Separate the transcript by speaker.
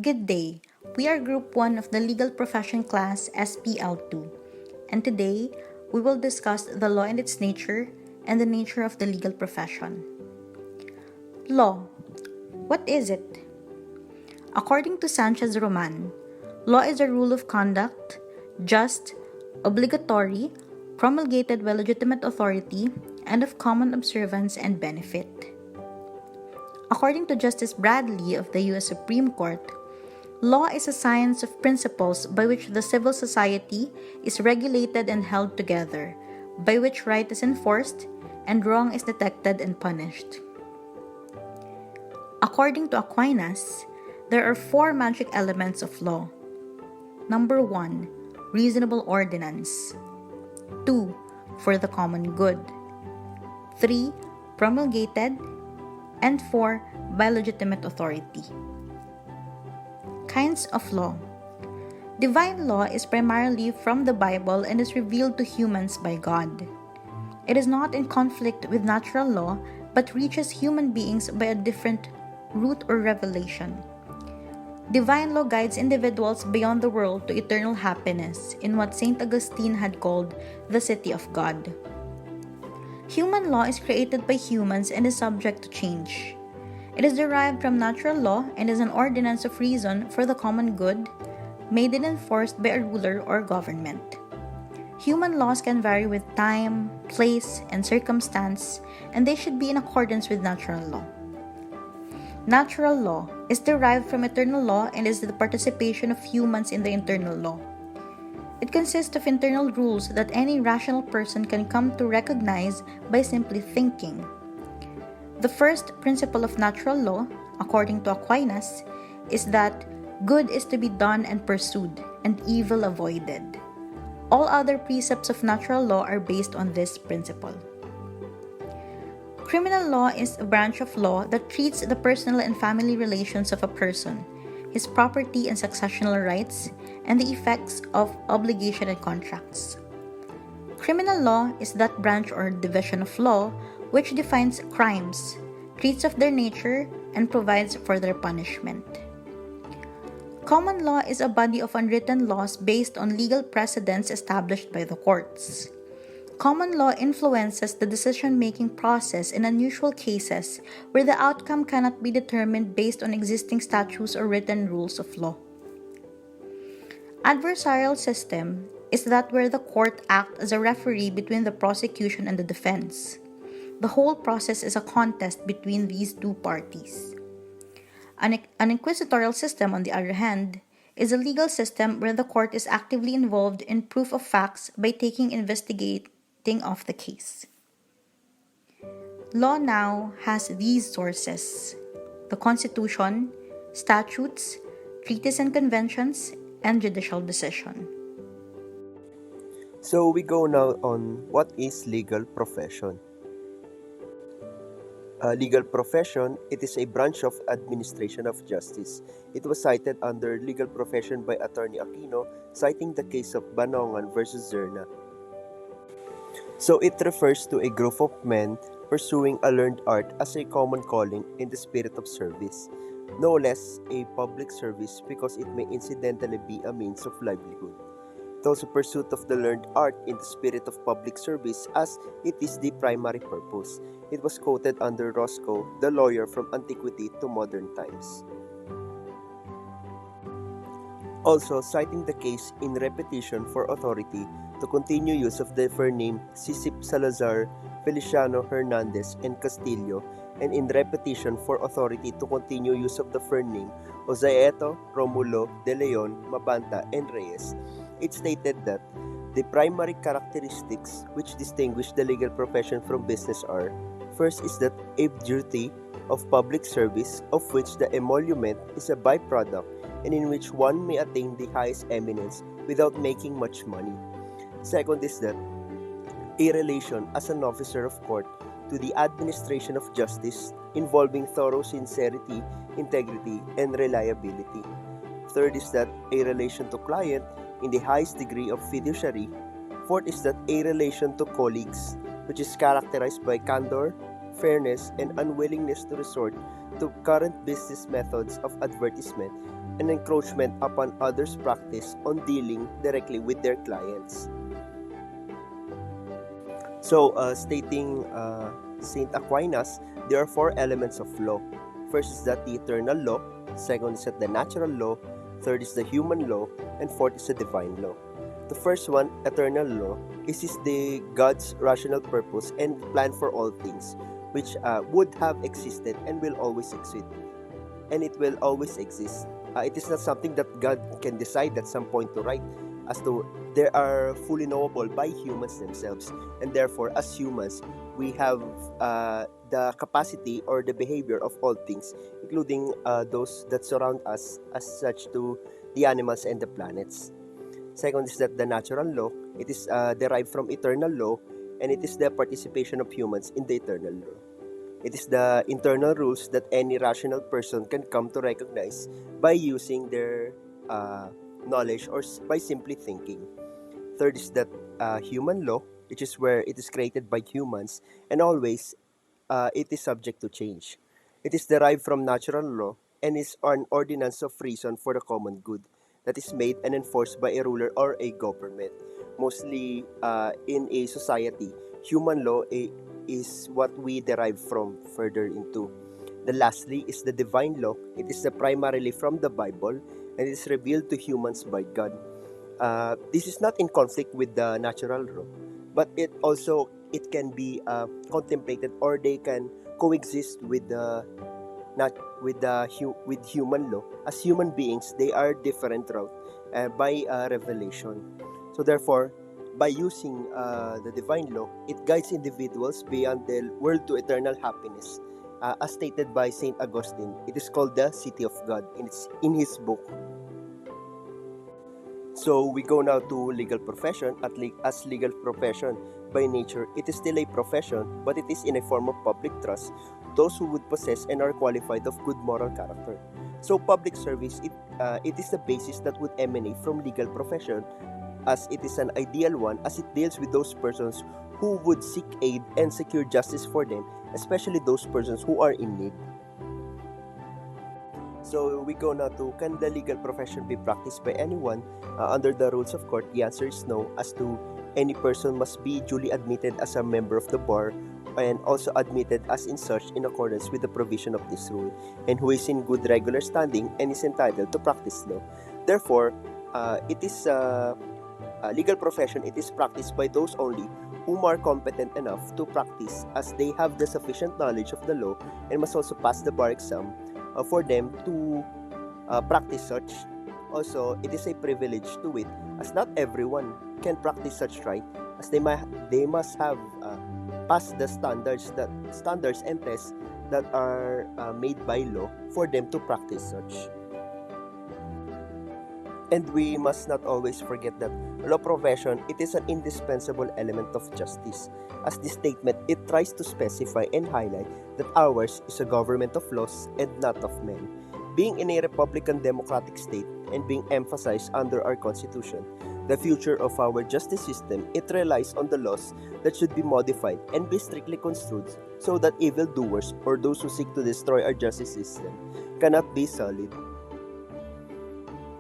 Speaker 1: Good day. We are Group 1 of the Legal Profession class SPL2, and today we will discuss the law and its nature and the nature of the legal profession. Law. What is it? According to Sanchez Roman, law is a rule of conduct, just, obligatory, promulgated by legitimate authority, and of common observance and benefit. According to Justice Bradley of the U.S. Supreme Court, law is a science of principles by which the civil society is regulated and held together, by which right is enforced and wrong is detected and punished. According to Aquinas, there are 4 magic elements of law. Number 1, reasonable ordinance. 2, for the common good. 3, promulgated. And 4, by legitimate authority. Kinds of law. Divine law is primarily from the Bible and is revealed to humans by God. It is not in conflict with natural law, but reaches human beings by a different route or revelation. Divine law guides individuals beyond the world to eternal happiness in what St. Augustine had called the city of God. Human law is created by humans and is subject to change. It is derived from natural law and is an ordinance of reason for the common good, made and enforced by a ruler or government. Human laws can vary with time, place, and circumstance, and they should be in accordance with natural law. Natural law is derived from eternal law and is the participation of humans in the internal law. It consists of internal rules that any rational person can come to recognize by simply thinking. The first principle of natural law, according to Aquinas, is that good is to be done and pursued, and evil avoided. All other precepts of natural law are based on this principle. Criminal law is a branch of law that treats the personal and family relations of a person, his property and successional rights, and the effects of obligation and contracts. Criminal law is that branch or division of law which defines crimes, treats of their nature, and provides for their punishment. Common law is a body of unwritten laws based on legal precedents established by the courts. Common law influences the decision-making process in unusual cases where the outcome cannot be determined based on existing statutes or written rules of law. Adversarial system is that where the court acts as a referee between the prosecution and the defense. The whole process is a contest between these two parties. An inquisitorial system, on the other hand, is a legal system where the court is actively involved in proof of facts by taking investigating of the case. Law now has these sources: the Constitution, statutes, treaties and conventions, and judicial decision.
Speaker 2: So we go now on what is legal profession. Legal profession, it is a branch of administration of justice. It was cited under legal profession by Attorney Aquino, citing the case of Banongan versus Zerna. So it refers to a group of men pursuing a learned art as a common calling in the spirit of service, no less a public service because it may incidentally be a means of livelihood. It also pursuit of the learned art in the spirit of public service as it is the primary purpose. It was quoted under Roscoe, the lawyer from antiquity to modern times. Also, citing the case in repetition for authority to continue use of the name Sisip Salazar, Feliciano Hernandez, and Castillo, and in repetition for authority to continue use of the name Ozaeto, Romulo, De Leon, Mabanta, and Reyes, it stated that the primary characteristics which distinguish the legal profession from business are: first is that a duty of public service of which the emolument is a byproduct and in which one may attain the highest eminence without making much money. Second is that a relation as an officer of court to the administration of justice involving thorough sincerity, integrity, and reliability. Third is that a relation to client in the highest degree of fiduciary. Fourth is that a relation to colleagues, which is characterized by candor, fairness, and unwillingness to resort to current business methods of advertisement. and encroachment upon others' practice on dealing directly with their clients. So, stating St. Aquinas, there are four elements of law. First is that the eternal law, second is that the natural law, third is the human law, and fourth is the divine law. The first one, eternal law, is the God's rational purpose and plan for all things, which would have existed and will always exist, and it will always exist. It is not something that God can decide at some point to write, as to they are fully knowable by humans themselves, and therefore as humans we have the capacity or the behavior of all things, including those that surround us, as such to the animals and the planets. Second is that the natural law, it is derived from eternal law, and it is the participation of humans in the eternal law. It is the internal rules that any rational person can come to recognize by using their knowledge or by simply thinking. Third is that human law, which is where it is created by humans, and always it is subject to change. It is derived from natural law and is an ordinance of reason for the common good that is made and enforced by a ruler or a government. Mostly in a society, human law is what we derive from further into. The lastly is the divine law. It is primarily from the Bible and is revealed to humans by God. This is not in conflict with the natural law, but it can be contemplated, or they can coexist with the not with human law. As human beings, they are different route by revelation. So therefore, by using the divine law, it guides individuals beyond the world to eternal happiness. As stated by Saint Augustine, it is called the City of God in his book. So we go now to legal profession. As legal profession by nature, it is still a profession, but it is in a form of public trust. Those who would possess and are qualified of good moral character. So public service, it is the basis that would emanate from legal profession, as it is an ideal one, as it deals with those persons who would seek aid and secure justice for them, especially those persons who are in need. So we go now to, can the legal profession be practiced by anyone under the rules of court? The answer is no, as to any person must be duly admitted as a member of the bar and also admitted as in such in accordance with the provision of this rule, and who is in good regular standing and is entitled to practice law. Therefore, it is legal profession, it is practiced by those only whom are competent enough to practice, as they have the sufficient knowledge of the law and must also pass the bar exam for them to practice such. Also, it is a privilege to it, as not everyone can practice such right, as they must have passed the standards and tests that are made by law for them to practice such. And we must not always forget that law profession, it is an indispensable element of justice. As this statement, it tries to specify and highlight that ours is a government of laws and not of men. Being in a republican democratic state and being emphasized under our constitution, the future of our justice system, it relies on the laws that should be modified and be strictly construed so that evildoers or those who seek to destroy our justice system cannot be sullied.